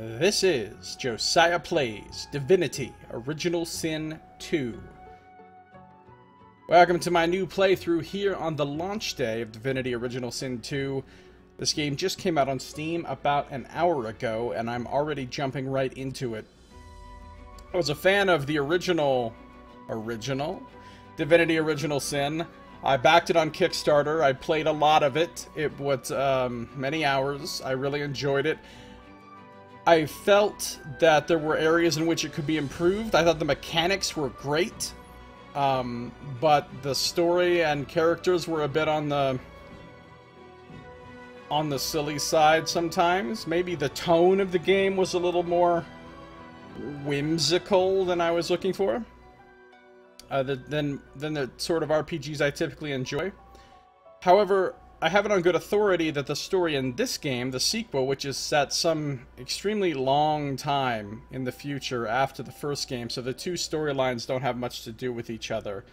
This is Josiah Plays Divinity Original Sin 2. Welcome to my new playthrough here on the launch day of Divinity Original Sin 2. This game just came out on Steam about an hour ago, and I'm already jumping right into it. I was a fan of the original Divinity Original Sin. I backed it on Kickstarter. I played a lot of it. It was many hours. I really enjoyed it. I felt that there were areas in which it could be improved. I thought the mechanics were great, but the story and characters were a bit on the silly side sometimes. Maybe the tone of the game was a little more whimsical than I was looking for, than the sort of RPGs I typically enjoy. However, I have it on good authority that the story in this game, the sequel, which is set some extremely long time in the future after the first game, so the two storylines don't have much to do with each other,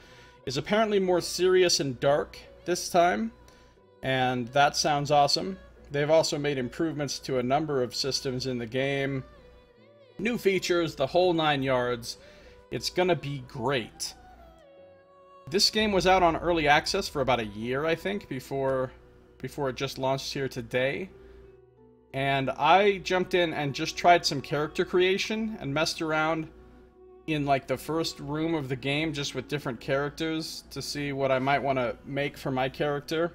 is apparently more serious and dark this time, and that sounds awesome. They've also made improvements to a number of systems in the game, new features, the whole 9 yards. It's gonna be great. This game was out on early access for about a year, I think, before it just launched here today. And I jumped in and just tried some character creation and messed around in like the first room of the game just with different characters to see what I might want to make for my character.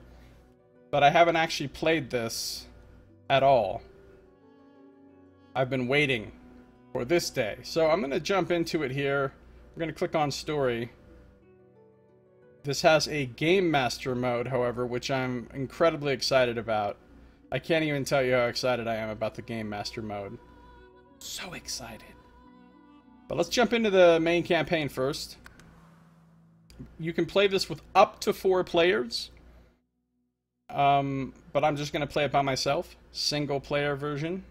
But I haven't actually played this at all. I've been waiting for this day. So I'm going to jump into it here. We're going to click on story. This has a Game Master mode, however, which I'm incredibly excited about. I can't even tell you how excited I am about the Game Master mode. So excited. But let's jump into the main campaign first. You can play this with up to 4 players. But I'm just going to play it by myself. Single player version.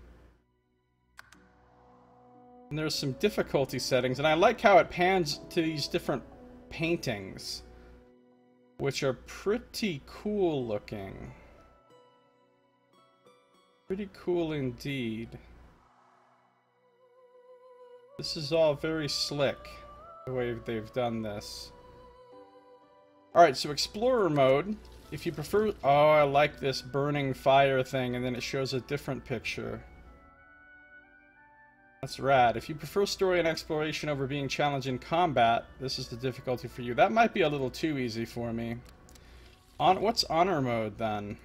And there's some difficulty settings, and I like how it pans to these different paintings, which are pretty cool looking. Pretty cool indeed. This is all very slick, the way they've done this. Alright, so Explorer mode. If you prefer... Oh, I like this burning fire thing, and then it shows a different picture. That's rad. If you prefer story and exploration over being challenged in combat, this is the difficulty for you. That might be a little too easy for me. What's honor mode, then?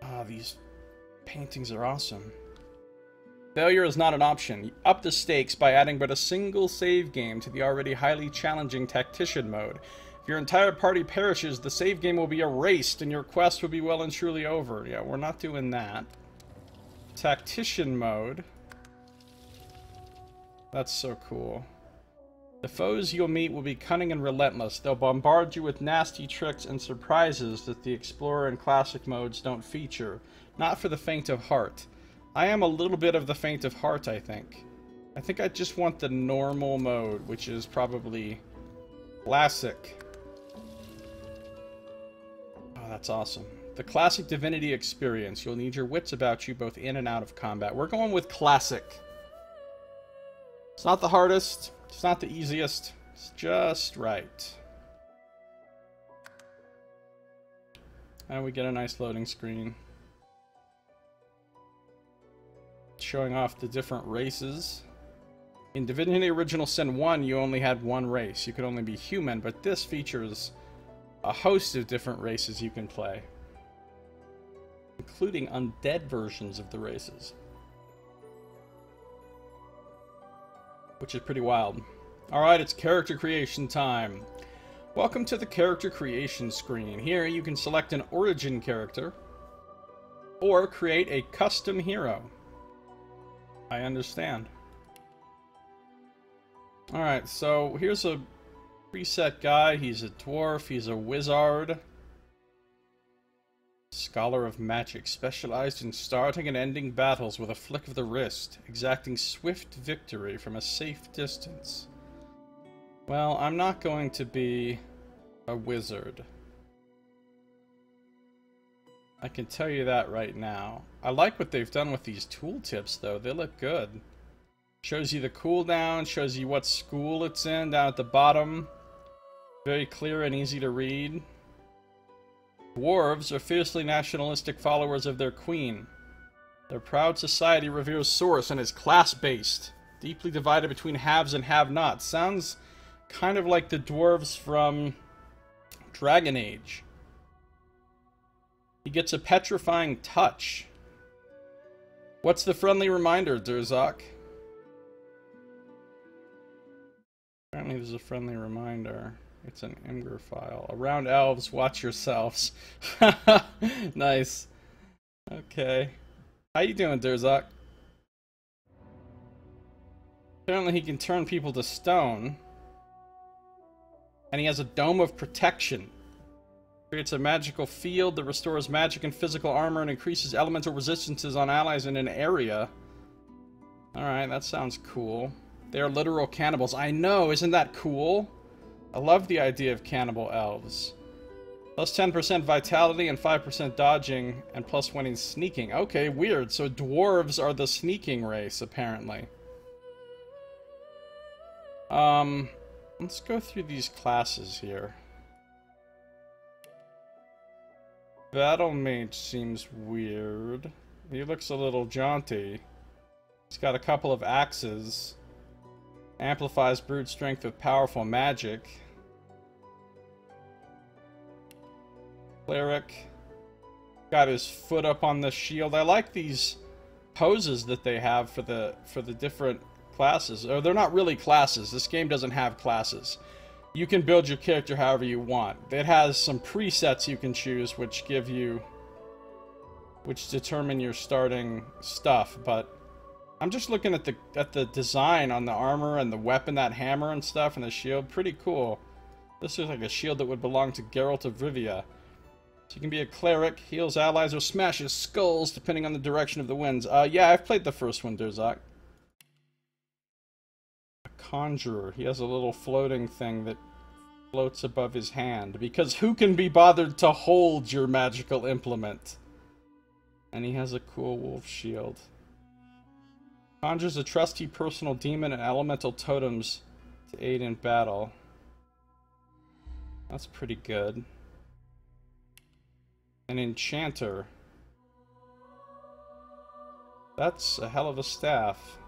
Ah, these paintings are awesome. Failure is not an option. Up the stakes by adding but a single save game to the already highly challenging tactician mode. If your entire party perishes, the save game will be erased and your quest will be well and truly over. Yeah, we're not doing that. Tactician mode. That's so cool. The foes you'll meet will be cunning and relentless. They'll bombard you with nasty tricks and surprises that the Explorer and Classic modes don't feature. Not for the faint of heart. I am a little bit of the faint of heart, I think. I think I just want the normal mode, which is probably Classic. Oh, that's awesome. The Classic Divinity experience. You'll need your wits about you both in and out of combat. We're going with Classic. It's not the hardest. It's not the easiest. It's just right. And we get a nice loading screen. Showing off the different races. In Divinity Original Sin 1, you only had one race. You could only be human, but this features a host of different races you can play, including undead versions of the races, which is pretty wild. Alright, it's character creation time. Welcome to the character creation screen. Here you can select an origin character or create a custom hero. I understand. Alright, so here's a preset guy. He's a dwarf, he's a wizard. Scholar of magic, specialized in starting and ending battles with a flick of the wrist, exacting swift victory from a safe distance. Well, I'm not going to be a wizard. I can tell you that right now. I like what they've done with these tooltips, though. They look good. Shows you the cooldown, shows you what school it's in down at the bottom. Very clear and easy to read. Dwarves are fiercely nationalistic followers of their queen. Their proud society reveres source and is class-based, deeply divided between haves and have-nots. Sounds kind of like the dwarves from Dragon Age. He gets a petrifying touch. What's the friendly reminder, Durzak? Apparently there's a friendly reminder. It's an Imgur file. Around elves, watch yourselves. Nice. Okay. How you doing, Durzak? Apparently he can turn people to stone. And he has a dome of protection. Creates a magical field that restores magic and physical armor and increases elemental resistances on allies in an area. Alright, that sounds cool. They are literal cannibals. I know, isn't that cool? I love the idea of cannibal elves. Plus 10% vitality and 5% dodging and plus 1 in sneaking. Okay, weird. So dwarves are the sneaking race, apparently. Let's go through these classes here. Battle Mage seems weird. He looks a little jaunty. He's got a couple of axes. Amplifies brute strength with powerful magic. Cleric. Got his foot up on the shield. I like these poses that they have for the different classes. Or they're not really classes. This game doesn't have classes. You can build your character however you want. It has some presets you can choose which determine your starting stuff, but I'm just looking at the design on the armor and the weapon, that hammer and stuff, and the shield. Pretty cool. This is like a shield that would belong to Geralt of Rivia. So you can be a cleric, heals allies, or smashes skulls depending on the direction of the winds. Yeah, I've played the first one, Durzak. Conjurer. He has a little floating thing that floats above his hand, because who can be bothered to hold your magical implement? And he has a cool wolf shield. Conjures a trusty personal demon and elemental totems to aid in battle. That's pretty good. An enchanter. That's a hell of a staff.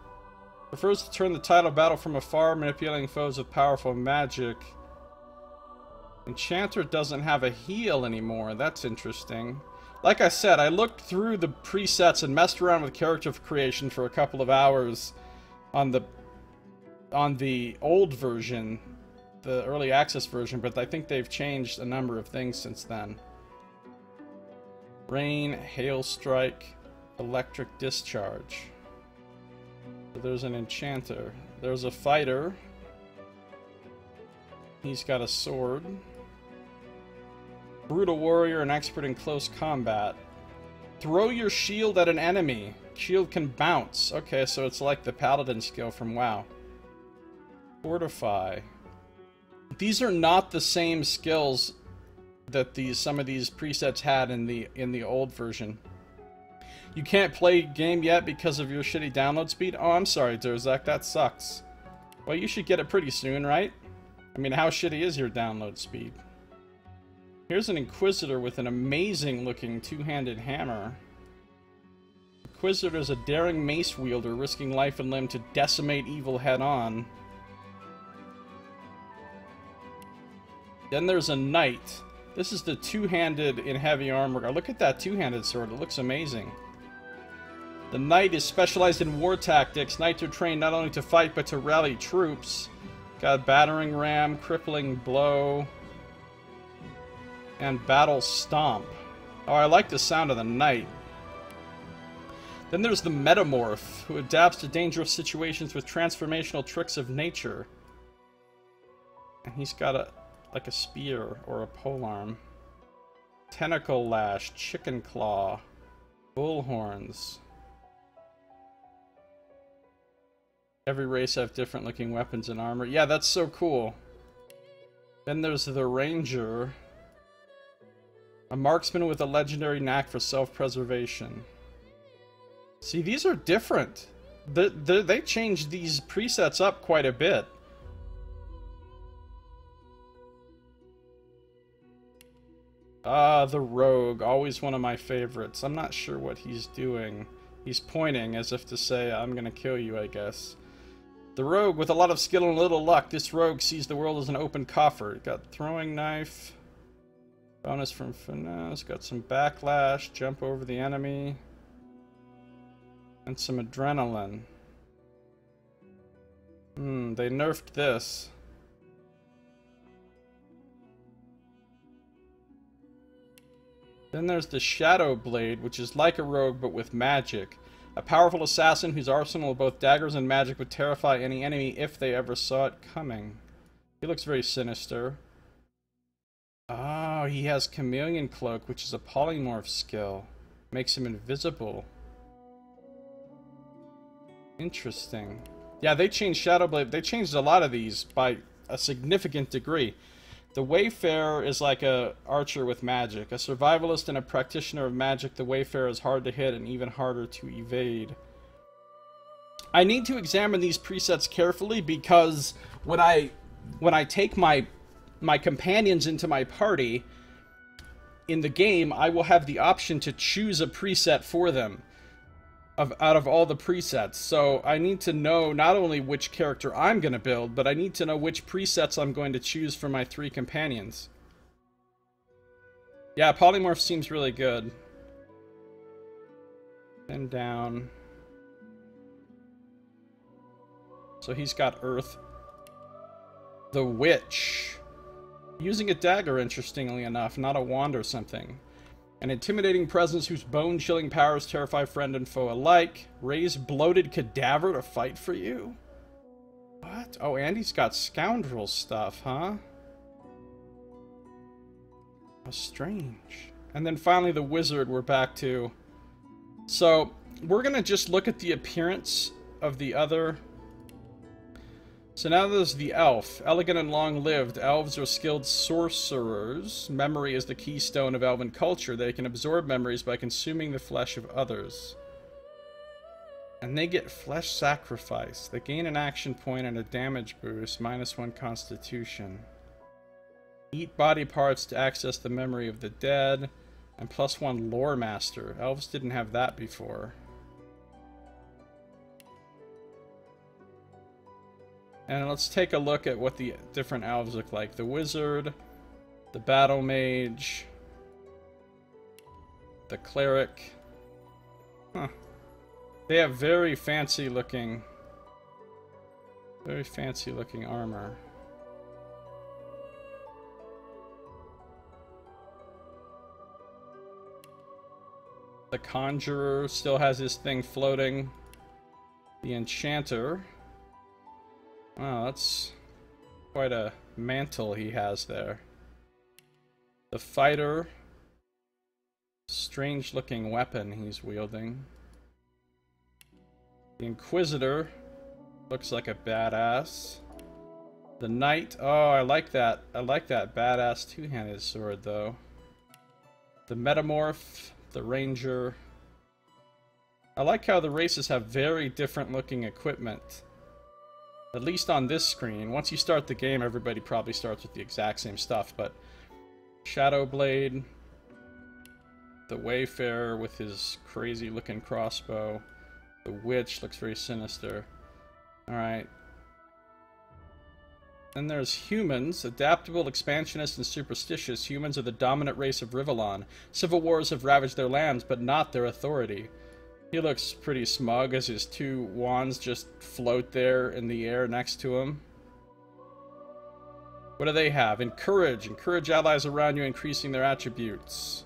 Prefers to turn the tide of battle from afar, manipulating foes with powerful magic. Enchanter doesn't have a heal anymore. That's interesting. Like I said, I looked through the presets and messed around with character creation for a couple of hours on the old version, the early access version, but I think they've changed a number of things since then. Rain, hail strike, electric discharge. So there's an enchanter. There's a fighter. He's got a sword. Brutal warrior, an expert in close combat. Throw your shield at an enemy. Shield can bounce. Okay, so it's like the paladin skill from WoW. Fortify. These are not the same skills that some of these presets had in the old version. You can't play game yet because of your shitty download speed? Oh, I'm sorry, Durzak, that sucks. Well, you should get it pretty soon, right? I mean, how shitty is your download speed? Here's an Inquisitor with an amazing-looking two-handed hammer. Inquisitor is a daring mace wielder, risking life and limb to decimate evil head-on. Then there's a Knight. This is the two-handed in heavy armor. Look at that two-handed sword, it looks amazing. The Knight is specialized in war tactics. Knights are trained not only to fight, but to rally troops. Got battering ram, crippling blow, and battle stomp. Oh, I like the sound of the Knight. Then there's the Metamorph, who adapts to dangerous situations with transformational tricks of nature. And he's got like a spear or a polearm. Tentacle lash, chicken claw, bull horns. Every race have different looking weapons and armor. Yeah, that's so cool. Then there's the Ranger. A marksman with a legendary knack for self-preservation. See, these are different. They changed these presets up quite a bit. Ah, the rogue. Always one of my favorites. I'm not sure what he's doing. He's pointing as if to say, I'm gonna kill you, I guess. The rogue, with a lot of skill and little luck, this rogue sees the world as an open coffer. Got throwing knife. Bonus from finesse. Got some backlash. Jump over the enemy. And some adrenaline. They nerfed this. Then there's the Shadow Blade, which is like a rogue but with magic. A powerful assassin whose arsenal of both daggers and magic would terrify any enemy if they ever saw it coming. He looks very sinister. Oh, he has Chameleon Cloak, which is a polymorph skill. Makes him invisible. Interesting. Yeah, they changed Shadow Blade. They changed a lot of these by a significant degree. The Wayfarer is like a archer with magic. A survivalist and a practitioner of magic, the Wayfarer is hard to hit and even harder to evade. I need to examine these presets carefully because when I take my companions into my party in the game, I will have the option to choose a preset for them out of all the presets. So I need to know not only which character I'm going to build, but I need to know which presets I'm going to choose for my 3 companions. Yeah, polymorph seems really good. And down. So he's got earth. The witch. Using a dagger, interestingly enough, not a wand or something. An intimidating presence whose bone-chilling powers terrify friend and foe alike. Raise bloated cadaver to fight for you? What? Oh, and he's got scoundrel stuff, huh? How strange. And then finally the wizard we're back to. So, we're gonna just look at the appearance of the other. So now there's the elf. Elegant and long-lived, elves are skilled sorcerers. Memory is the keystone of elven culture. They can absorb memories by consuming the flesh of others. And they get flesh sacrifice. They gain an action point and a damage boost, -1 constitution. Eat body parts to access the memory of the dead, and +1 lore master. Elves didn't have that before. And let's take a look at what the different elves look like. The wizard, the battle mage, the cleric. Huh. They have very fancy looking armor. The conjurer still has his thing floating. The enchanter. Wow, that's quite a mantle he has there. The fighter. Strange looking weapon he's wielding. The inquisitor. Looks like a badass. The knight. Oh, I like that. I like that badass two-handed sword though. The metamorph. The ranger. I like how the races have very different looking equipment. At least on this screen. Once you start the game, everybody probably starts with the exact same stuff, but Shadow Blade, the Wayfarer with his crazy looking crossbow, the Witch looks very sinister. Alright. Then there's humans, adaptable, expansionist, and superstitious. Humans are the dominant race of Rivellon. Civil wars have ravaged their lands, but not their authority. He looks pretty smug as his 2 wands just float there in the air next to him. What do they have? Encourage. Encourage allies around you, increasing their attributes.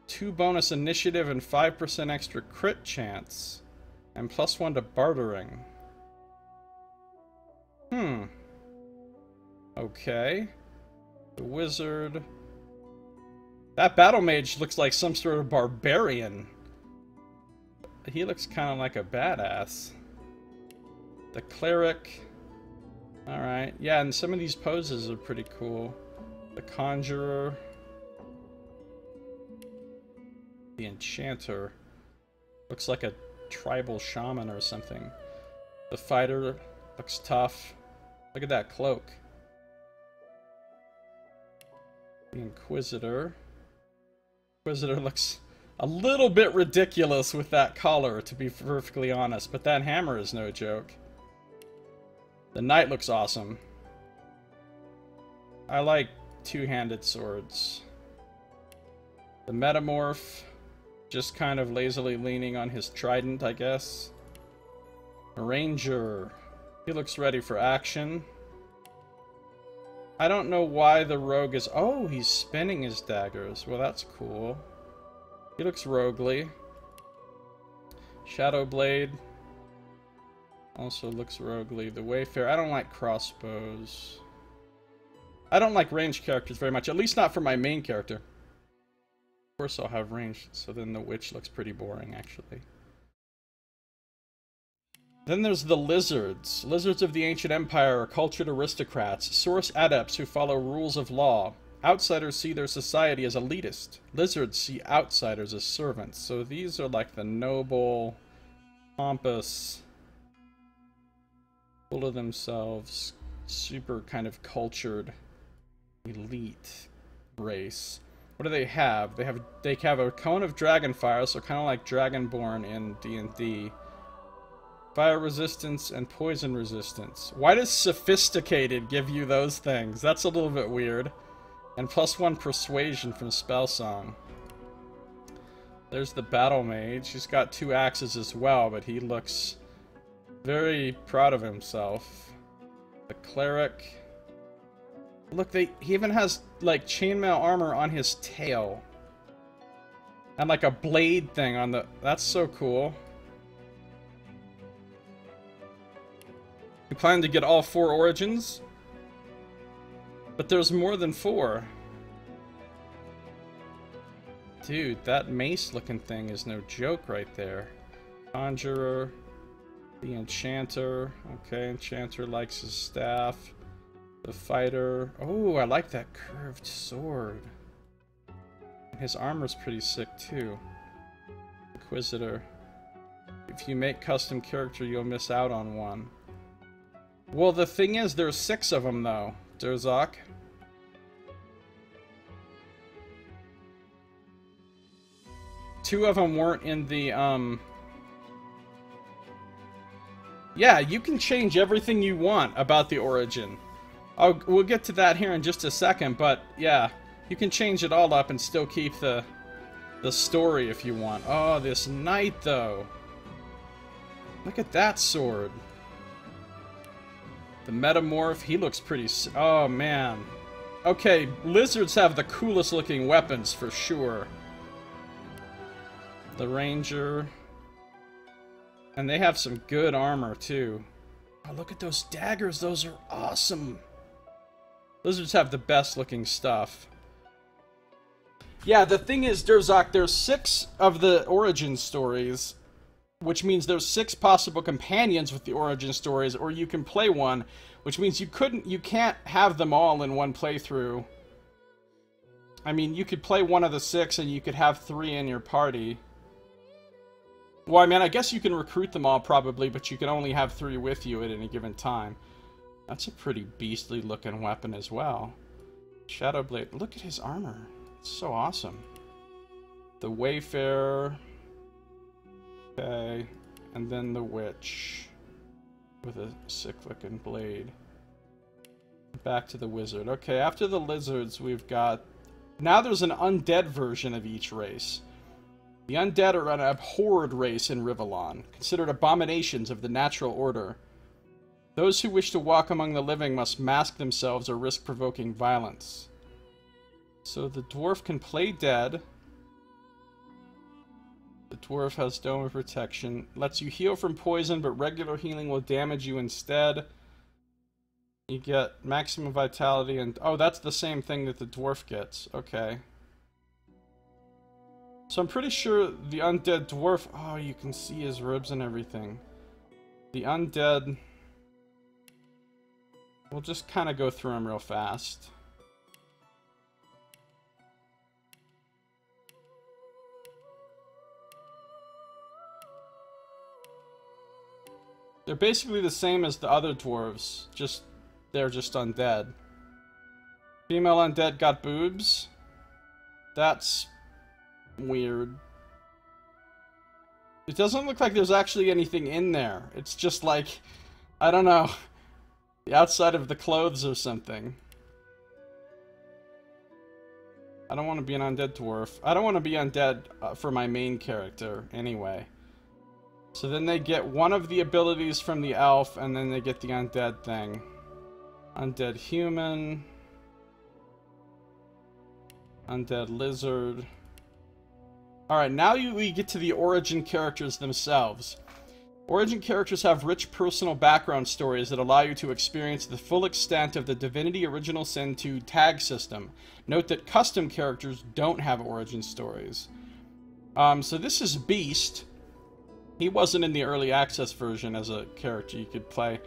2 bonus initiative and 5% extra crit chance. And +1 to bartering. Okay. The wizard. That battle mage looks like some sort of barbarian. He looks kind of like a badass. The cleric. Alright. Yeah, and some of these poses are pretty cool. The conjurer. The enchanter. Looks like a tribal shaman or something. The fighter looks tough. Look at that cloak. The inquisitor. Inquisitor looks a little bit ridiculous with that collar, to be perfectly honest, but that hammer is no joke. The knight looks awesome. I like two-handed swords. The metamorph, just kind of lazily leaning on his trident, I guess. A ranger. He looks ready for action. I don't know why the rogue is... Oh, he's spinning his daggers. Well, that's cool. He looks roguely. Shadowblade also looks roguely. The Wayfarer. I don't like crossbows. I don't like ranged characters very much. At least not for my main character. Of course I'll have ranged, so then the witch looks pretty boring, actually. Then there's the lizards. Lizards of the ancient empire are cultured aristocrats, source adepts who follow rules of law. Outsiders see their society as elitist. Lizards see outsiders as servants. So these are like the noble, pompous, full of themselves, super kind of cultured, elite race. What do they have? They have a cone of dragonfire, so kind of like Dragonborn in D&D. Fire resistance and poison resistance. Why does sophisticated give you those things? That's a little bit weird. And +1 persuasion from Spellsong. There's the battle mage. He's got 2 axes as well, but he looks very proud of himself. The cleric. Look, he even has like chainmail armor on his tail. And like a blade thing on the... That's so cool. You plan to get all 4 origins? But there's more than 4. Dude, that mace-looking thing is no joke right there. Conjurer. The enchanter. Okay, enchanter likes his staff. The fighter. Oh, I like that curved sword. His armor's pretty sick, too. Inquisitor. If you make custom character, you'll miss out on one. Well, the thing is, there's 6 of them, though. Durzak. Two of them weren't in the, Yeah, you can change everything you want about the origin. We'll get to that here in just a second, but yeah, you can change it all up and still keep the story if you want. Oh, this knight, though. Look at that sword. The metamorph, he looks pretty... Oh, man. Okay, lizards have the coolest looking weapons, for sure. The ranger. And they have some good armor, too. Oh, look at those daggers. Those are awesome. Lizards have the best looking stuff. Yeah, the thing is, Durzak, there's 6 of the origin stories, which means there's 6 possible companions with the origin stories, or you can play one, which means you can't have them all in one playthrough. I mean, you could play one of the 6 and you could have 3 in your party. Well, I mean, I guess you can recruit them all probably, but you can only have 3 with you at any given time. That's a pretty beastly looking weapon as well. Shadowblade, look at his armor. It's so awesome. The Wayfarer. Okay, and then the witch with a sick-looking blade. Back to the wizard. Okay, after the lizards, we've got... Now there's an undead version of each race. The undead are an abhorred race in Rivellon, considered abominations of the natural order. Those who wish to walk among the living must mask themselves or risk provoking violence. So the dwarf can play dead. The dwarf has Dome of Protection. Lets you heal from poison, but regular healing will damage you instead. You get maximum vitality and... Oh, that's the same thing that the dwarf gets. Okay. So I'm pretty sure the undead dwarf... Oh, you can see his ribs and everything. The undead... We'll just kind of go through them real fast. They're basically the same as the other dwarves, just they're just undead. Female undead got boobs. That's weird. It doesn't look like there's actually anything in there. It's just like, I don't know, the outside of the clothes or something. I don't want to be an undead dwarf. I don't want to be undead for my main character anyway. So then they get one of the abilities from the elf, and then they get the undead thing. Undead human. Undead lizard. Alright, now we get to the origin characters themselves. Origin characters have rich personal background stories that allow you to experience the full extent of the Divinity Original Sin 2 tag system. Note that custom characters don't have origin stories. So this is Beast. He wasn't in the early access version as a character you could play.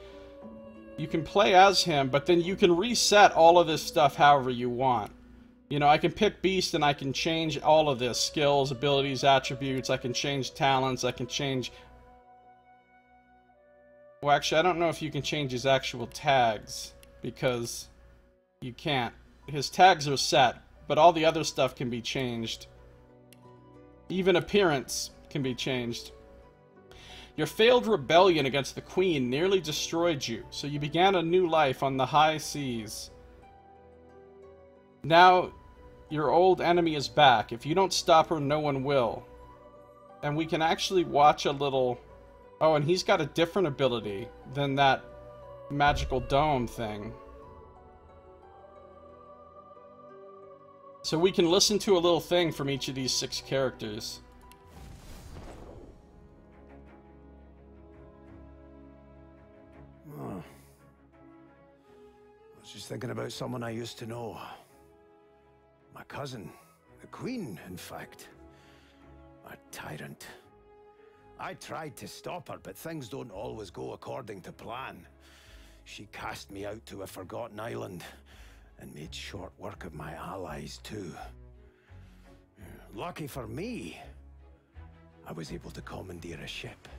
You can play as him, but then you can reset all of this stuff however you want. You know, I can pick Beast and I can change all of this. Skills, abilities, attributes. I can change talents. I can change... Well, actually, I don't know if you can change his actual tags, because you can't. His tags are set, but all the other stuff can be changed. Even appearance can be changed. Your failed rebellion against the Queen nearly destroyed you, so you began a new life on the high seas. Now, your old enemy is back. If you don't stop her, no one will. And we can actually watch a little... Oh, and he's got a different ability than that magical dome thing. So we can listen to a little thing from each of these 6 characters. Oh. I was just thinking about someone I used to know. My cousin, the Queen, in fact. A tyrant. I tried to stop her, but things don't always go according to plan. She cast me out to a forgotten island, and made short work of my allies, too. Lucky for me, I was able to commandeer a ship,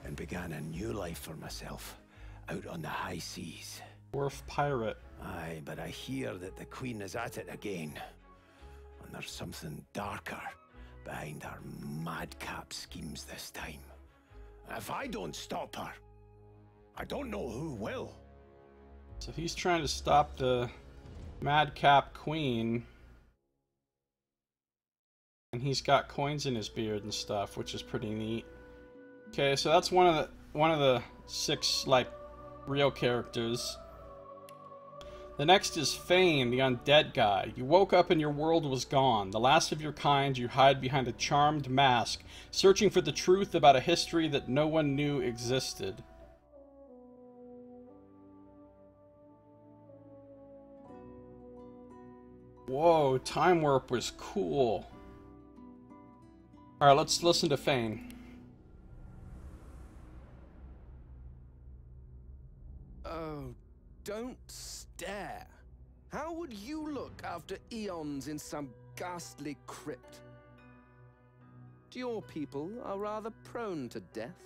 and began a new life for myself, out on the high seas. Dwarf pirate. Aye, but I hear that the Queen is at it again. And there's something darker behind her madcap schemes this time. If I don't stop her, I don't know who will. So he's trying to stop the madcap Queen. And he's got coins in his beard and stuff, which is pretty neat. Okay, so that's one of the 6 like real characters. The next is Fane, the undead guy. You woke up and your world was gone. The last of your kind, you hide behind a charmed mask, searching for the truth about a history that no one knew existed. Whoa, Time Warp was cool. Alright, let's listen to Fane. Oh, don't stare. How would you look after eons in some ghastly crypt? Your people are rather prone to death.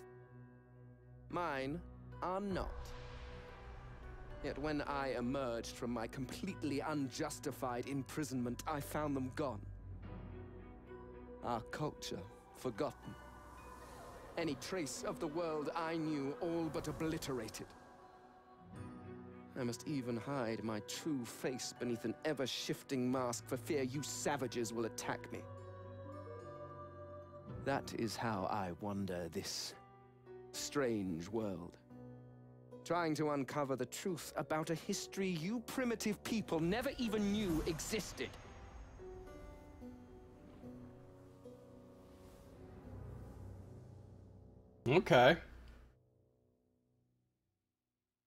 Mine are not. Yet when I emerged from my completely unjustified imprisonment, I found them gone. Our culture forgotten. Any trace of the world I knew all but obliterated. I must even hide my true face beneath an ever-shifting mask for fear you savages will attack me. That is how I wander this strange world. Trying to uncover the truth about a history you primitive people never even knew existed. Okay.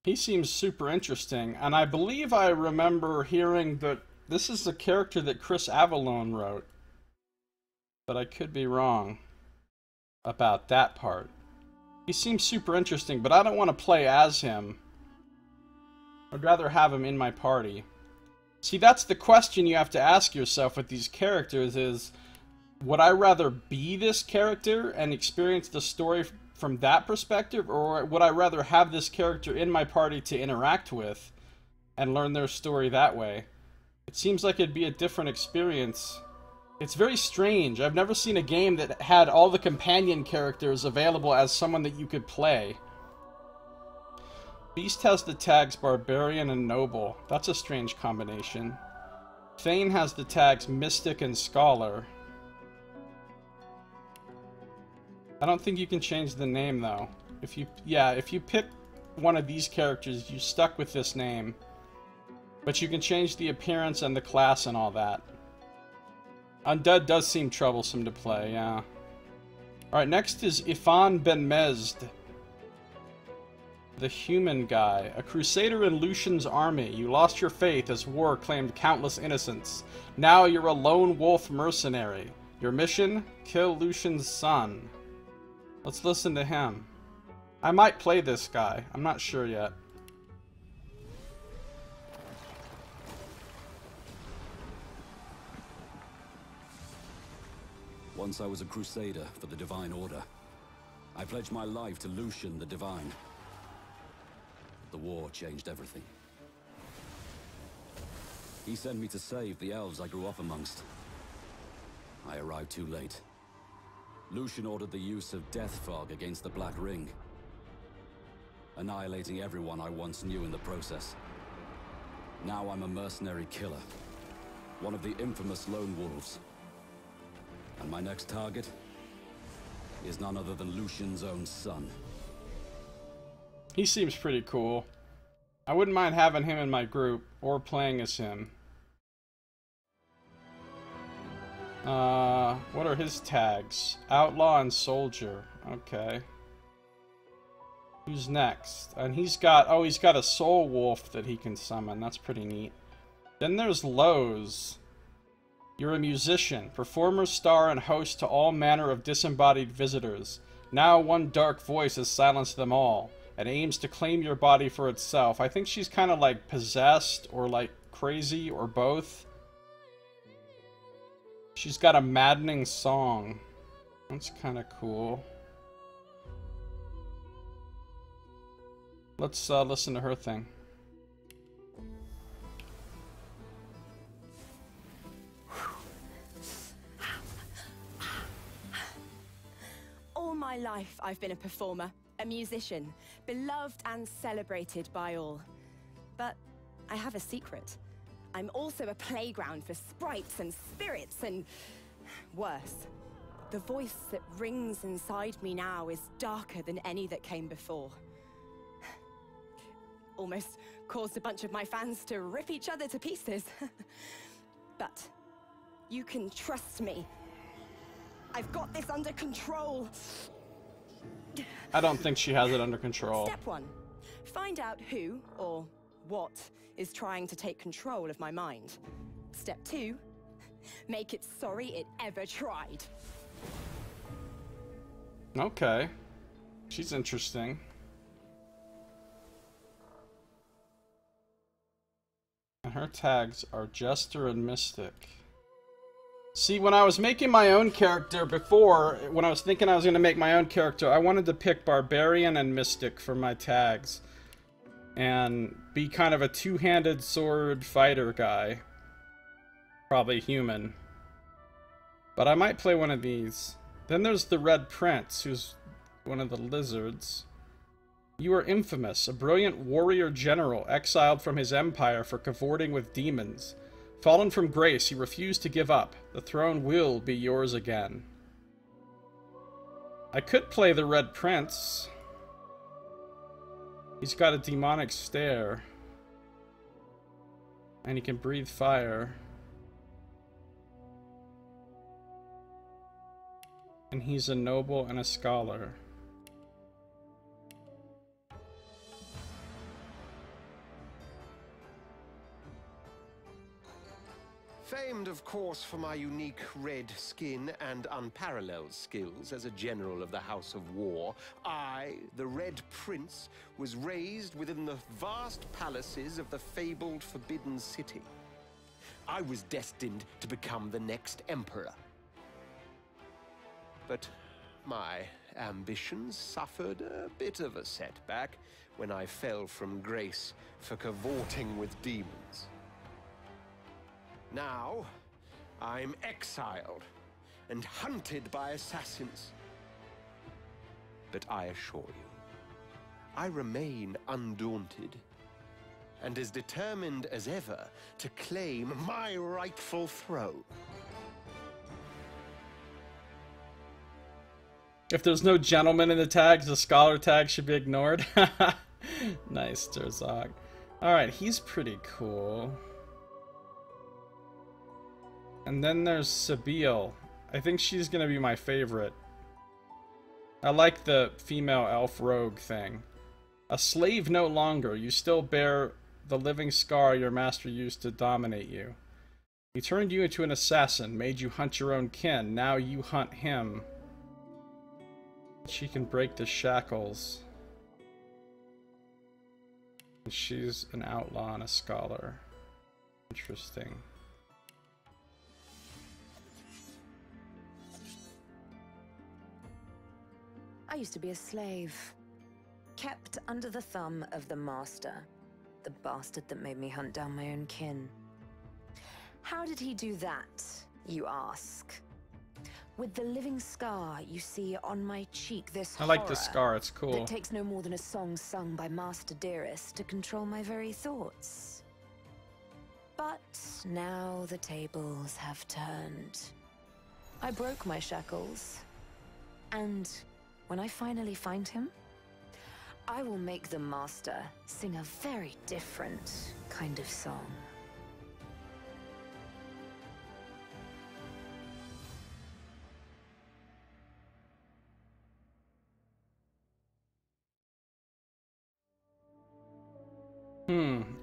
He seems super interesting, and I believe I remember hearing that this is the character that Chris Avellone wrote. But I could be wrong about that part. He seems super interesting, but I don't want to play as him. I'd rather have him in my party. See, that's the question you have to ask yourself with these characters is, would I rather be this character and experience the story from that perspective, or would I rather have this character in my party to interact with and learn their story that way? It seems like it'd be a different experience. It's very strange. I've never seen a game that had all the companion characters available as someone that you could play. Beast has the tags Barbarian and Noble. That's a strange combination. Thane has the tags Mystic and Scholar. I don't think you can change the name, though. If you pick one of these characters, you're stuck with this name. But you can change the appearance and the class and all that. Undead does seem troublesome to play, yeah. Alright, next is Ifan Ben Mezd. The human guy. A crusader in Lucian's army. You lost your faith as war claimed countless innocents. Now you're a lone wolf mercenary. Your mission? Kill Lucian's son. Let's listen to him. I might play this guy. I'm not sure yet. Once I was a crusader for the Divine Order. I pledged my life to Lucian the Divine. The war changed everything. He sent me to save the elves I grew up amongst. I arrived too late. Lucian ordered the use of death fog against the Black Ring, annihilating everyone I once knew in the process. Now I'm a mercenary killer, one of the infamous Lone Wolves. And my next target is none other than Lucian's own son. He seems pretty cool. I wouldn't mind having him in my group, or playing as him. What are his tags? Outlaw and Soldier. Okay. Who's next? And he's got a Soul Wolf that he can summon. That's pretty neat. Then there's Lowe's. You're a musician, performer, star, and host to all manner of disembodied visitors. Now one dark voice has silenced them all, and aims to claim your body for itself. I think she's kind of like possessed, or like crazy, or both. She's got a maddening song. That's kind of cool. Let's listen to her thing. All my life I've been a performer, a musician, beloved and celebrated by all. But I have a secret. I'm also a playground for sprites and spirits and worse. The voice that rings inside me now is darker than any that came before. Almost caused a bunch of my fans to rip each other to pieces. But you can trust me. I've got this under control. I don't think she has it under control. Step 1. Find out who or what is trying to take control of my mind. Step 2. Make it sorry it ever tried. Okay. She's interesting. And her tags are Jester and Mystic. See, when I was making my own character before, when I was thinking I was going to make my own character, I wanted to pick Barbarian and Mystic for my tags. And be kind of a two-handed sword fighter guy. Probably human. But I might play one of these. Then there's the Red Prince, who's one of the lizards. You are infamous, a brilliant warrior general exiled from his empire for cavorting with demons. Fallen from grace, you refuse to give up. The throne will be yours again. I could play the Red Prince. He's got a demonic stare. And he can breathe fire. And he's a noble and a scholar. Famed, of course, for my unique red skin and unparalleled skills as a general of the House of War, I, the Red Prince, was raised within the vast palaces of the fabled Forbidden City. I was destined to become the next emperor. But My ambitions suffered a bit of a setback when I fell from grace for cavorting with demons. Now, I'm exiled and hunted by assassins. But I assure you, I remain undaunted and as determined as ever to claim my rightful throne. If there's no gentleman in the tags, the scholar tag should be ignored. Nice, Josiah. Alright, he's pretty cool. And then there's Sabine. I think she's gonna be my favorite. I like the female elf rogue thing. A slave no longer. You still bear the living scar your master used to dominate you. He turned you into an assassin, made you hunt your own kin. Now you hunt him. She can break the shackles. She's an outlaw and a scholar. Interesting. I used to be a slave, kept under the thumb of the master, the bastard that made me hunt down my own kin. How did he do that, you ask? With the living scar you see on my cheek, this I like this scar, it's cool. That takes no more than a song sung by Master Dearest to control my very thoughts. But now the tables have turned. I broke my shackles, and when I finally find him, I will make the master sing a very different kind of song.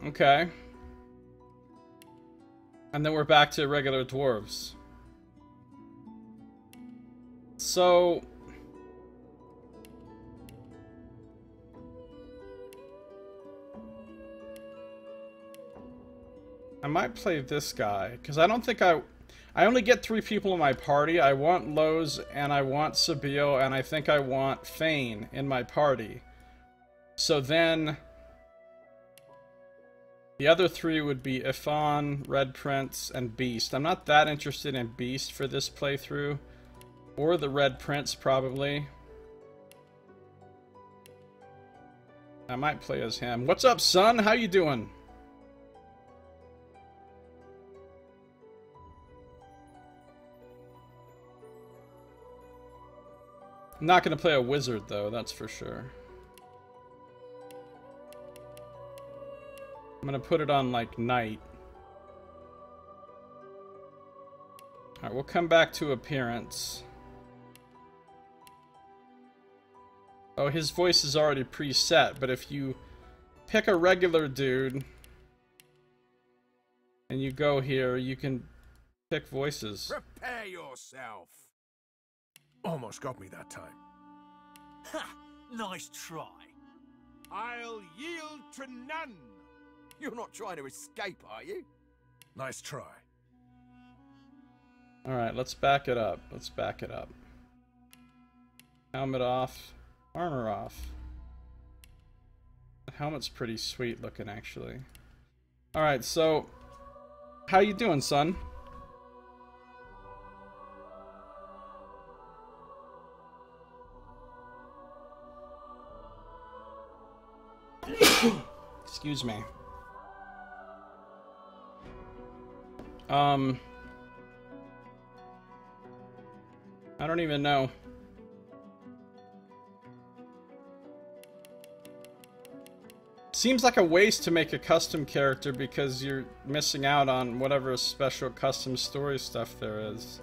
Okay. And then we're back to regular dwarves. So... I might play this guy, because I don't think I only get 3 people in my party. I want Lowe's, and I want Sabine, and I think I want Fane in my party. So then... the other 3 would be Ifan, Red Prince, and Beast. I'm not that interested in Beast for this playthrough. Or the Red Prince, probably. I might play as him. What's up, son? How you doing? I'm not going to play a wizard, though, that's for sure. I'm going to put it on, like, night. Alright, we'll come back to appearance. Oh, his voice is already preset, but if you pick a regular dude and you go here, you can pick voices. Prepare yourself. Almost got me that time. Ha! Nice try. I'll yield to none. You're not trying to escape, are you? Nice try. Alright, let's back it up. Let's back it up. Helmet off. Armor off. The helmet's pretty sweet looking, actually. Alright, so... how you doing, son? Excuse me. I don't even know. Seems like a waste to make a custom character because you're missing out on whatever special custom story stuff there is.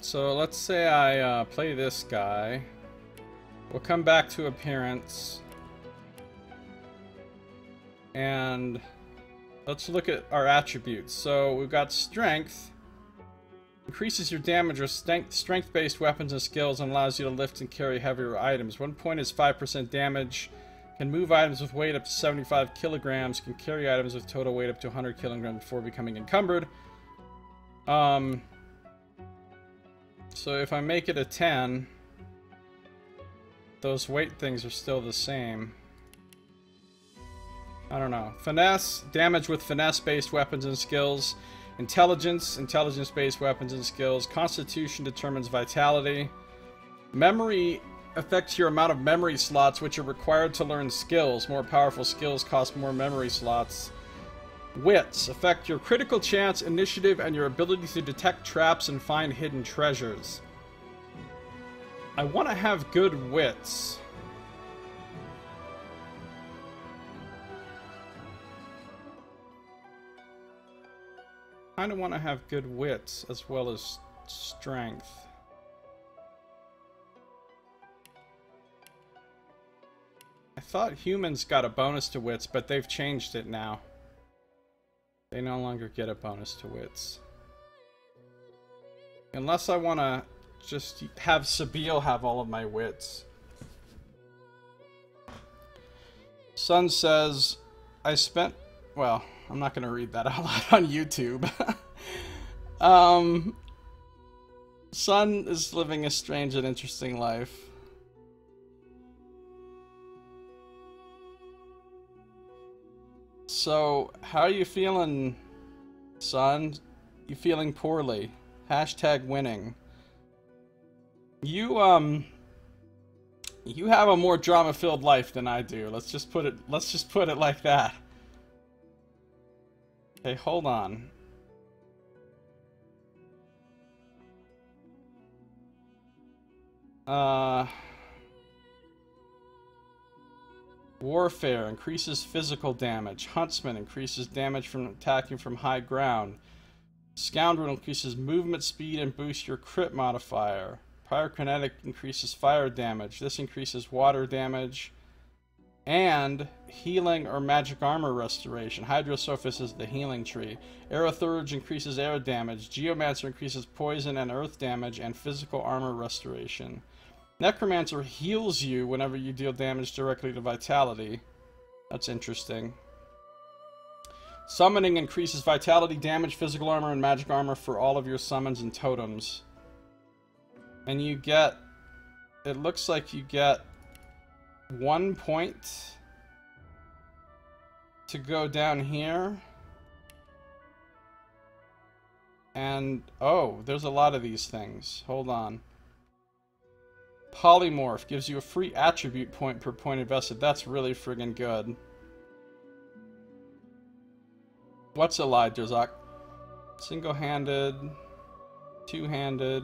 So let's say I play this guy. We'll come back to appearance. And let's look at our attributes. So we've got strength. Increases your damage with strength-based weapons and skills and allows you to lift and carry heavier items. 1 point is 5% damage. Can move items with weight up to 75 kilograms. Can carry items with total weight up to 100 kilograms before becoming encumbered. So if I make it a 10, those weight things are still the same. I don't know. Finesse, damage with finesse-based weapons and skills. Intelligence, intelligence-based weapons and skills. Constitution determines vitality. Memory affects your amount of memory slots which are required to learn skills. More powerful skills cost more memory slots. Wits affect your critical chance, initiative, and your ability to detect traps and find hidden treasures. I want to have good wits. I kind of want to have good wits as well as strength. I thought humans got a bonus to wits, but they've changed it now. They no longer get a bonus to wits. Unless I want to just have Sabille have all of my wits. Sun says, I spent... Well, I'm not going to read that out loud on YouTube. Sun is living a strange and interesting life. So, how are you feeling, Sun? You feeling poorly? Hashtag winning. You have a more drama-filled life than I do. Let's just put it like that. Okay, hold on. Warfare increases physical damage. Huntsman increases damage from attacking from high ground. Scoundrel increases movement speed and boosts your crit modifier. Pyrokinetic increases fire damage. This increases water damage. And healing or magic armor restoration. Hydrosophis is the healing tree. Aerothurge increases air damage. Geomancer increases poison and earth damage and physical armor restoration. Necromancer heals you whenever you deal damage directly to vitality. That's interesting. Summoning increases vitality, damage, physical armor, and magic armor for all of your summons and totems. And you get... It looks like you get 1 point to go down here. And... Oh, there's a lot of these things. Hold on. Polymorph gives you a free attribute point per point invested. That's really friggin' good. What's a lie, Josiah? Single-handed, two-handed,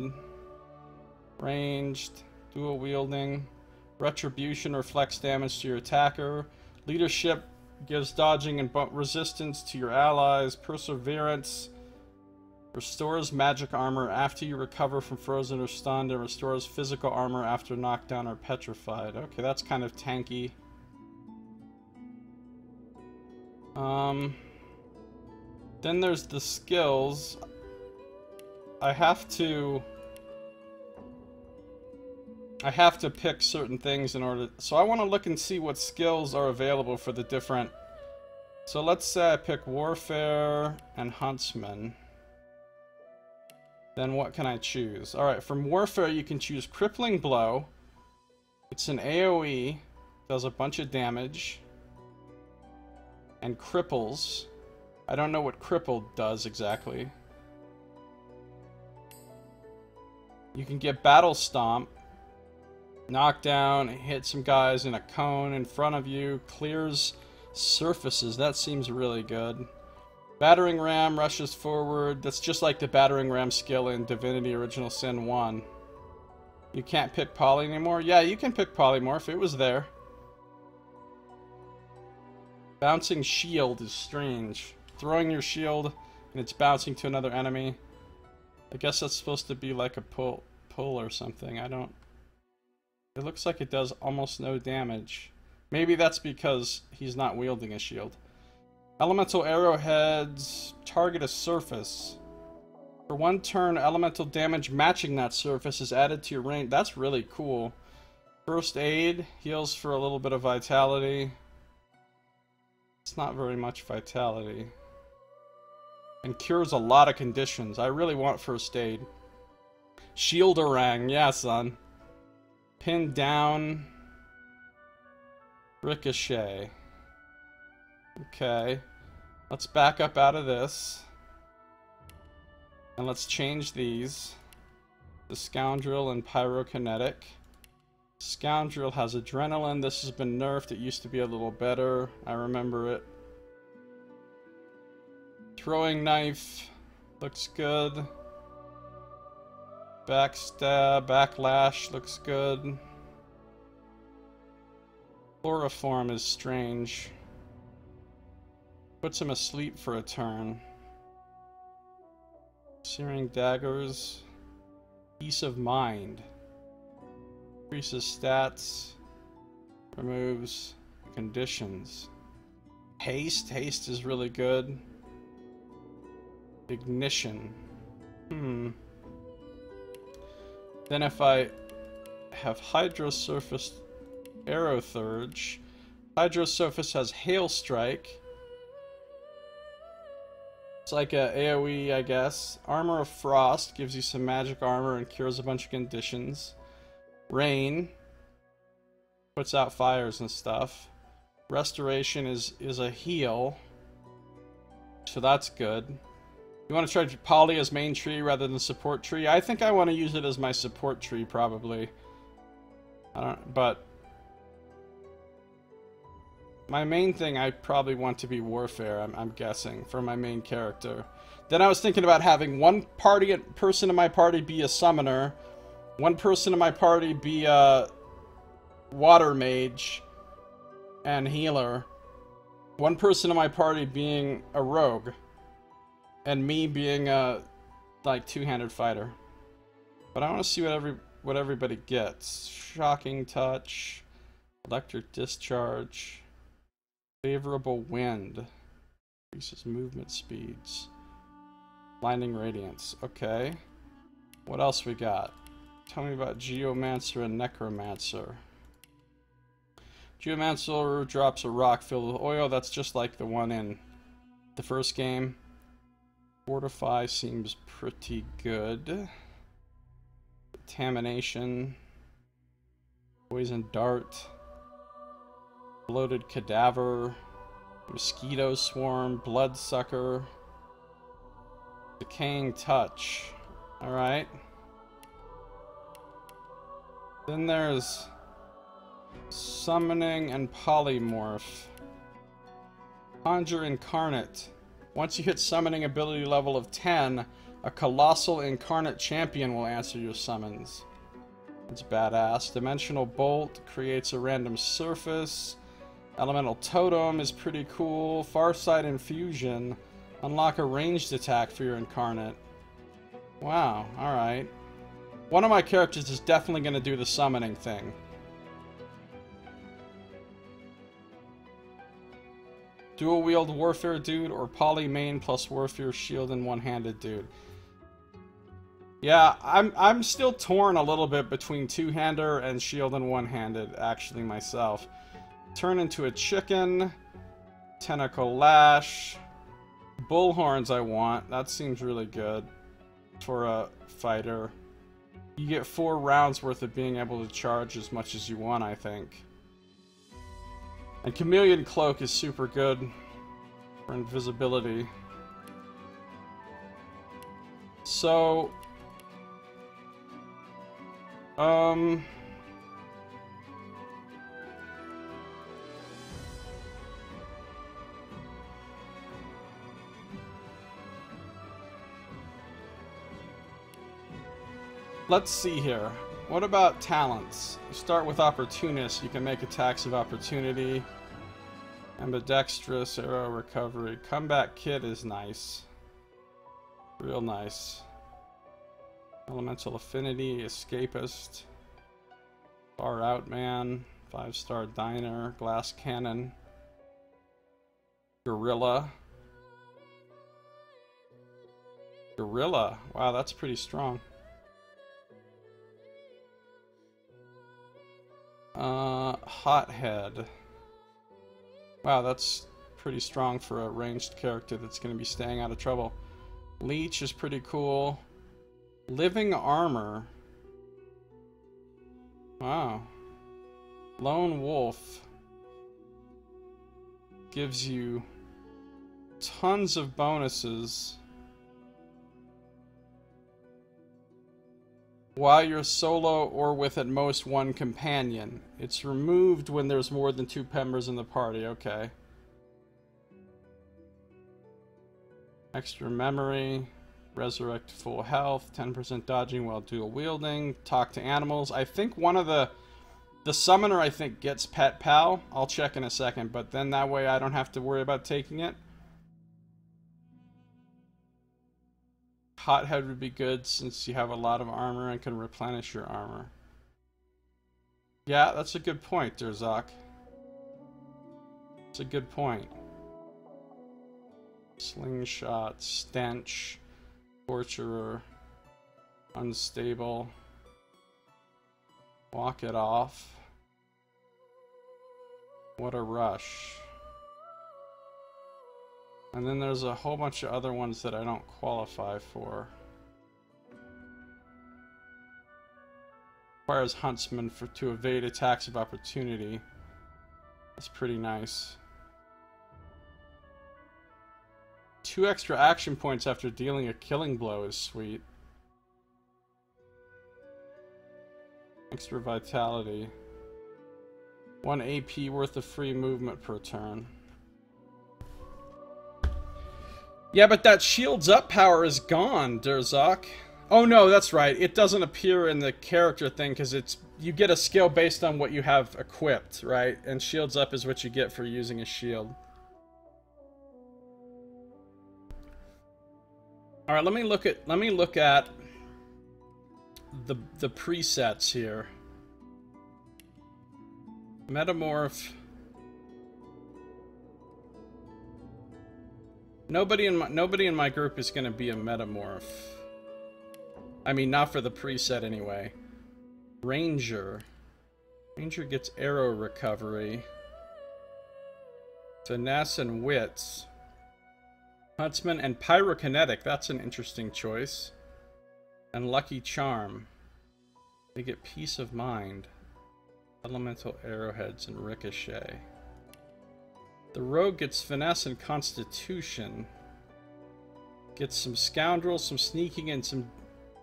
ranged, dual-wielding, retribution reflects damage to your attacker, leadership gives dodging and resistance to your allies, perseverance restores magic armor after you recover from frozen or stunned, and restores physical armor after knockdown or petrified. Okay, that's kind of tanky. Then there's the skills. I have to pick certain things in order... So I want to look and see what skills are available for the different... So let's say I pick Warfare and Huntsman. Then what can I choose? Alright, from Warfare you can choose Crippling Blow. It's an AoE. Does a bunch of damage. And cripples. I don't know what crippled does exactly. You can get Battle Stomp. Knock down, hit some guys in a cone in front of you. Clears surfaces. That seems really good. Battering Ram rushes forward. That's just like the Battering Ram skill in Divinity Original Sin 1. You can't pick Poly anymore? Yeah, you can pick Polymorph. It was there. Bouncing Shield is strange. Throwing your shield and it's bouncing to another enemy. I guess that's supposed to be like a pull or something. I don't... It looks like it does almost no damage. Maybe that's because he's not wielding a shield. Elemental arrowheads target a surface. For 1 turn, elemental damage matching that surface is added to your range. That's really cool. First aid heals for a little bit of vitality. It's not very much vitality. And cures a lot of conditions. I really want first aid. Shield-a-rang, yeah, son. Pin down. Ricochet. Okay. Let's back up out of this. And let's change these. The Scoundrel and Pyrokinetic. Scoundrel has Adrenaline. This has been nerfed. It used to be a little better. I remember it. Throwing Knife. Looks good. Backstab. Backlash. Looks good. Chloroform is strange. Puts him asleep for a turn. Searing Daggers. Peace of Mind. Increases stats. Removes conditions. Haste. Haste is really good. Ignition. Then if I have Hydrosurface Aerothurge. Hydrosurface has Hail Strike. It's like a AoE, I guess. Armor of Frost gives you some magic armor and cures a bunch of conditions. Rain puts out fires and stuff. Restoration is a heal, so that's good. You want to try Poly as main tree rather than support tree? I think I want to use it as my support tree, probably. But my main thing I probably want to be Warfare, I'm guessing, for my main character. Then I was thinking about having one person in my party be a summoner, one person in my party be a water mage and healer, one person in my party being a rogue, and me being a like two-handed fighter. But I want to see what everybody gets. Shocking Touch, Electric Discharge, Favorable Wind, increases movement speeds, Blinding Radiance. Okay. What else we got? Tell me about Geomancer and Necromancer. Geomancer drops a rock filled with oil. That's just like the one in the first game. Fortify seems pretty good. Contamination. Poison Dart. Bloated Cadaver. Mosquito Swarm. Bloodsucker. Decaying Touch. Alright. Then there's Summoning and Polymorph. Conjure Incarnate. Once you hit summoning ability level of 10, a colossal incarnate champion will answer your summons. It's badass. Dimensional Bolt creates a random surface. Elemental Totem is pretty cool. Farsight Infusion. Unlock a ranged attack for your incarnate. Wow, alright. One of my characters is definitely going to do the summoning thing. Dual wield Warfare dude or Poly main plus Warfare shield and one-handed dude. Yeah, I'm still torn a little bit between two-hander and shield and one-handed, actually, myself. Turn into a chicken. Tentacle Lash. Bullhorns I want. That seems really good for a fighter. You get 4 rounds worth of being able to charge as much as you want, I think. And Chameleon Cloak is super good for invisibility. So, let's see here. What about talents? You start with Opportunist. You can make attacks of opportunity. Ambidextrous, Arrow Recovery. Comeback Kit is nice. Real nice. Elemental Affinity, Escapist. Far Out Man. 5-star Diner. Glass Cannon. Gorilla. Gorilla. Wow, that's pretty strong. Hothead. Wow, that's pretty strong for a ranged character that's going to be staying out of trouble. Leech is pretty cool. Living armor. Wow. Lone wolf gives you tons of bonuses while you're solo or with at most one companion. It's removed when there's more than 2 members in the party. Okay. Extra memory, resurrect full health, 10% dodging while dual wielding, talk to animals. I think one of the summoner, I think, gets Pet Pal. I'll check in a second, but then that way I don't have to worry about taking it. Hothead would be good since you have a lot of armor and can replenish your armor. Yeah, that's a good point, Derzak. That's a good point. Slingshot, stench, torturer, unstable, walk it off. What a rush. And then there's a whole bunch of other ones that I don't qualify for. Requires huntsman to evade attacks of opportunity. That's pretty nice. 2 extra action points after dealing a killing blow is sweet. Extra vitality. 1 AP worth of free movement per turn. Yeah, but that shields up power is gone, Derzak. Oh no, that's right. It doesn't appear in the character thing because it's you get a skill based on what you have equipped, right? And shields up is what you get for using a shield. All right, let me look at the presets here. Metamorph. Nobody in my group is going to be a metamorph. I mean, not for the preset anyway. Ranger. Ranger gets arrow recovery. Finesse and wits. Huntsman and pyrokinetic. That's an interesting choice. And lucky charm. They get peace of mind. Elemental arrowheads and ricochet. The rogue gets finesse and constitution. Gets some scoundrel, some sneaking, and some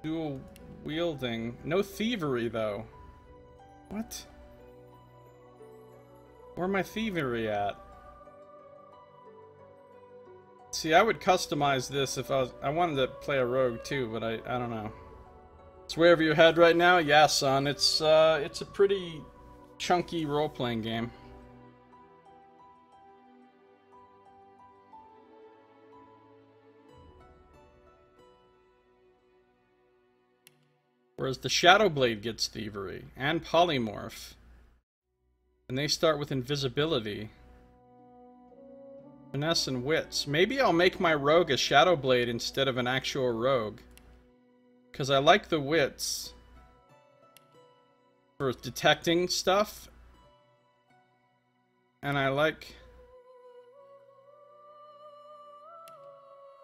dual wielding. No thievery though. What? Where my thievery at? See, I would customize this if I wanted to play a rogue too, but I don't know. It's way over your head right now? Yeah, son. It's a pretty chunky role-playing game. Whereas the Shadowblade gets thievery and polymorph. And they start with invisibility. Finesse and wits. Maybe I'll make my rogue a Shadowblade instead of an actual rogue. Because I like the wits for detecting stuff. And I like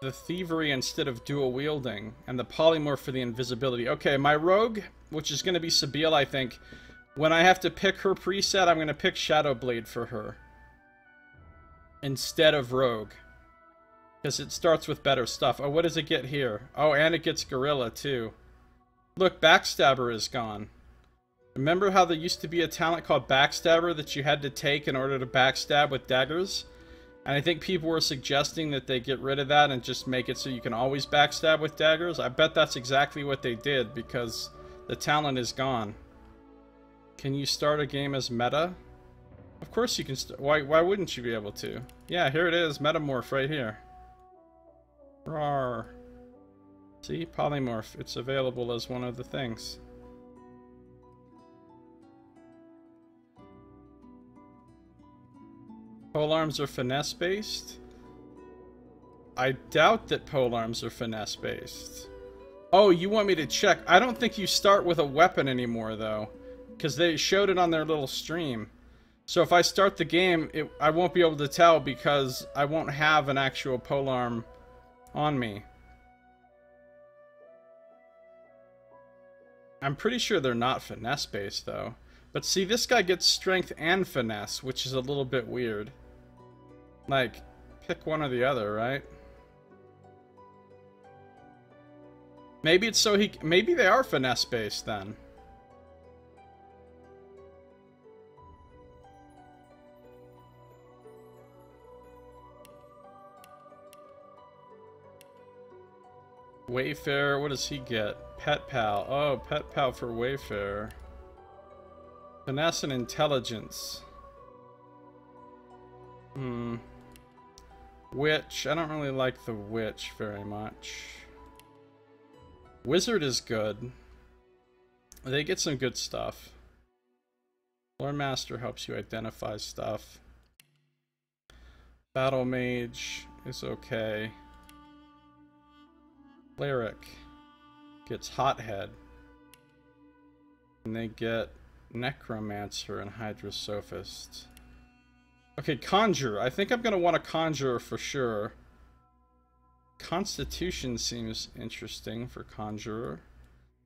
the thievery instead of dual wielding. And the polymorph for the invisibility. Okay, my rogue, which is going to be Sabine, I think. When I have to pick her preset, I'm going to pick Shadowblade for her. Instead of rogue. Because it starts with better stuff. Oh, what does it get here? Oh, and it gets gorilla too. Look, Backstabber is gone. Remember how there used to be a talent called Backstabber that you had to take in order to backstab with daggers? And I think people were suggesting that they get rid of that and just make it so you can always backstab with daggers. I bet that's exactly what they did because the talent is gone. Can you start a game as meta? Of course you can. Why wouldn't you be able to? Yeah, here it is. Metamorph right here. Rawr. See? Polymorph. It's available as one of the things. Polearms are finesse based? I doubt that polearms are finesse based. Oh, you want me to check? I don't think you start with a weapon anymore though. Because they showed it on their little stream. So if I start the game, I won't be able to tell because I won't have an actual polearm on me. I'm pretty sure they're not finesse based though. But see, this guy gets strength and finesse, which is a little bit weird. Like, pick one or the other, right? Maybe it's so he... Maybe they are finesse based then. Wayfarer, what does he get? Pet Pal. Oh, Pet Pal for Wayfarer. Finesse and Intelligence. Witch. I don't really like the Witch very much. Wizard is good. They get some good stuff. Lore Master helps you identify stuff. Battle Mage is okay. Cleric gets Hothead. And they get Necromancer and Hydrosophist. Okay, Conjurer. I think I'm going to want a Conjurer for sure. Constitution seems interesting for Conjurer.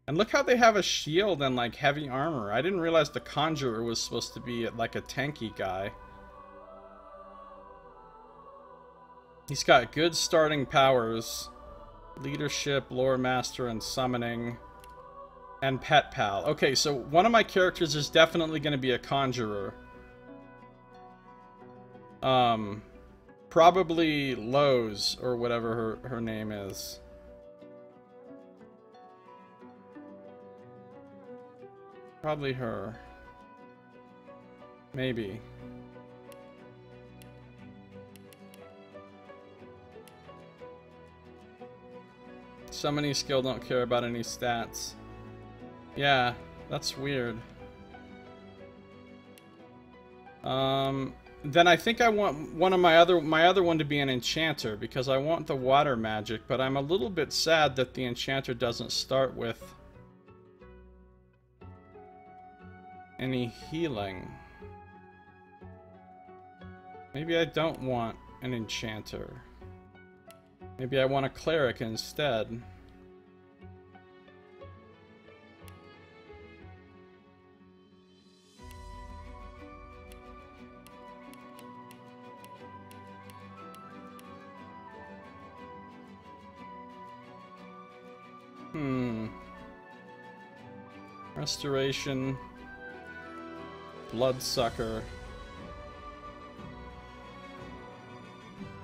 And look how they have a shield and like heavy armor. I didn't realize the Conjurer was supposed to be like a tanky guy. He's got good starting powers. Leadership, Lore Master, and Summoning. And Pet Pal. Okay, so one of my characters is definitely going to be a Conjurer. Probably Lowe's, or whatever her name is. Probably her. Maybe. Summoning skill, don't care about any stats. Yeah, that's weird. Then I think I want one of my other one to be an enchanter because I want the water magic, but I'm a little bit sad that the enchanter doesn't start with any healing. Maybe I don't want an enchanter. Maybe I want a cleric instead. Restoration. Bloodsucker.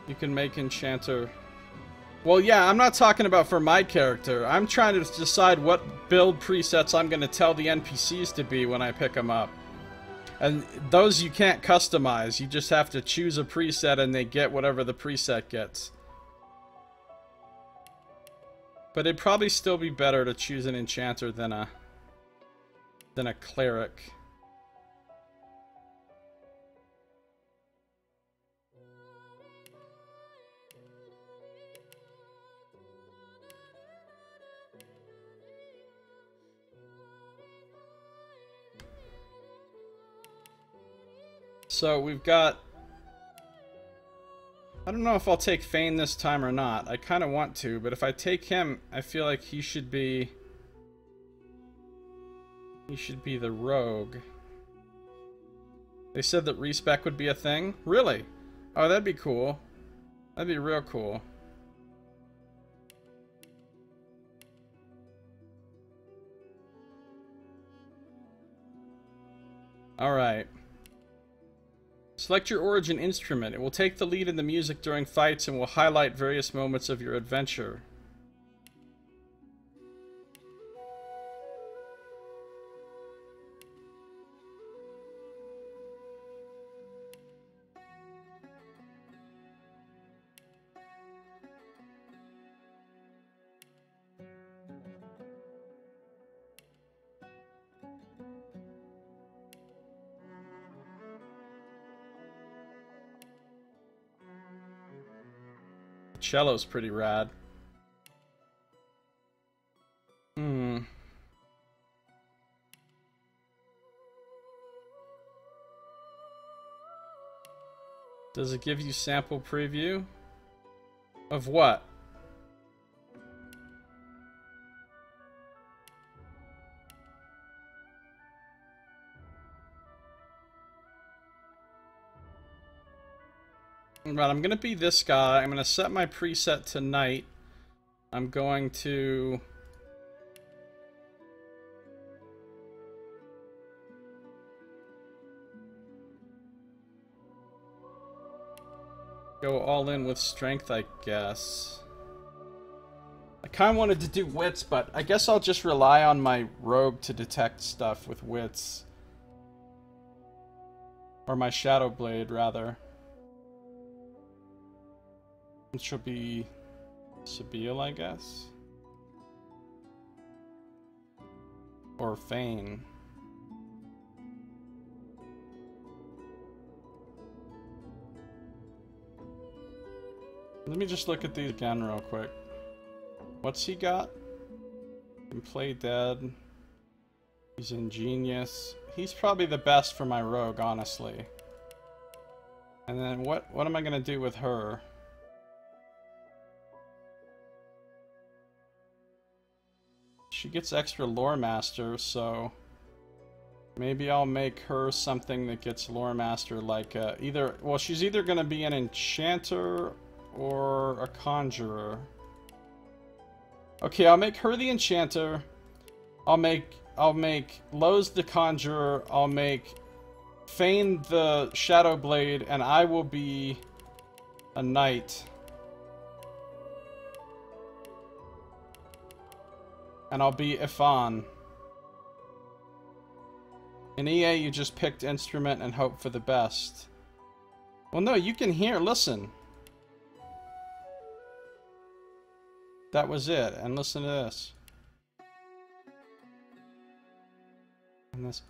You can make enchanter. Well, yeah, I'm not talking about for my character. I'm trying to decide what build presets I'm going to tell the NPCs to be when I pick them up. And those you can't customize. You just have to choose a preset and they get whatever the preset gets. But it'd probably still be better to choose an enchanter than a cleric. So we've got... I don't know if I'll take Fane this time or not. I kind of want to, but if I take him, I feel like he should be... He should be the rogue. They said that respec would be a thing? Really? Oh, that'd be cool. That'd be real cool. Alright. Select your origin instrument. It will take the lead in the music during fights and will highlight various moments of your adventure. Cello's pretty rad. Does it give you sample preview? Of what? Right, I'm going to be this guy. I'm going to set my preset to night. I'm going to... go all in with strength, I guess. I kind of wanted to do wits, but I guess I'll just rely on my rogue to detect stuff with wits. Or my shadow blade, rather. Which will be Sabille, I guess. Or Fane. Let me just look at these again real quick. What's he got? Can play dead. He's ingenious. He's probably the best for my rogue, honestly. And then what am I gonna do with her? She gets extra lore master, so maybe I'll make her something that gets lore master, like she's either gonna be an enchanter or a conjurer. Okay, I'll make her the enchanter. I'll make Lowe's the conjurer. I'll make Fane the shadow blade, and I will be a knight. And I'll be Ifan. In EA, you just picked instrument and hope for the best. Well, no, you can hear. Listen. That was it, and listen to this. And this.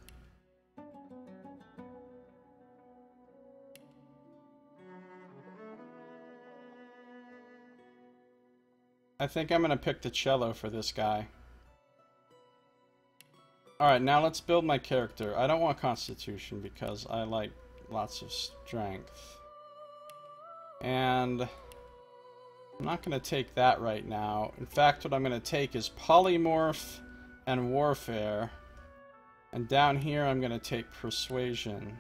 I think I'm gonna pick the cello for this guy. Alright, now let's build my character. I don't want Constitution because I like lots of strength. And I'm not going to take that right now. In fact, what I'm going to take is Polymorph and Warfare. And down here, I'm going to take Persuasion.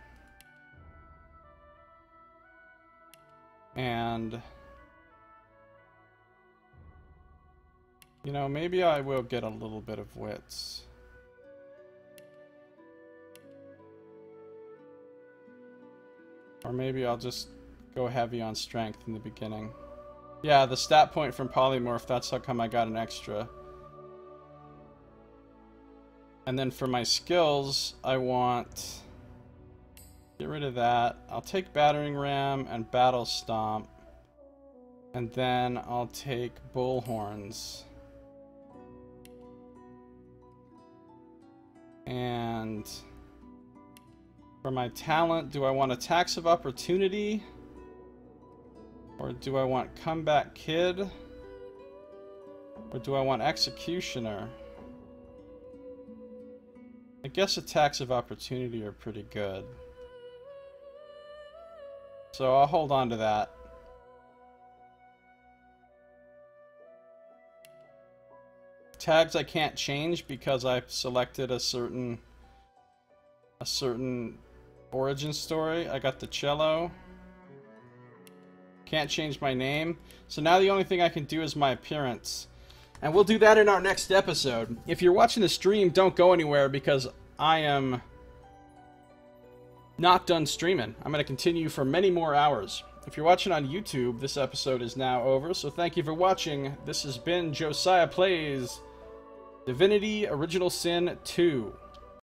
And... you know, maybe I will get a little bit of Wits. Or maybe I'll just go heavy on Strength in the beginning. Yeah, the stat point from Polymorph, that's how come I got an extra. And then for my skills, I want... get rid of that. I'll take Battering Ram and Battle Stomp. And then I'll take Bullhorns. And... for my talent, do I want Attacks of Opportunity? Or do I want Comeback Kid? Or do I want Executioner? I guess Attacks of Opportunity are pretty good. So I'll hold on to that. Tags I can't change because I've selected a certain origin story. I got the cello. Can't change my name. So now the only thing I can do is my appearance. And we'll do that in our next episode. If you're watching the stream, don't go anywhere because I am not done streaming. I'm going to continue for many more hours. If you're watching on YouTube, this episode is now over. So thank you for watching. This has been Josiah Plays Divinity Original Sin 2.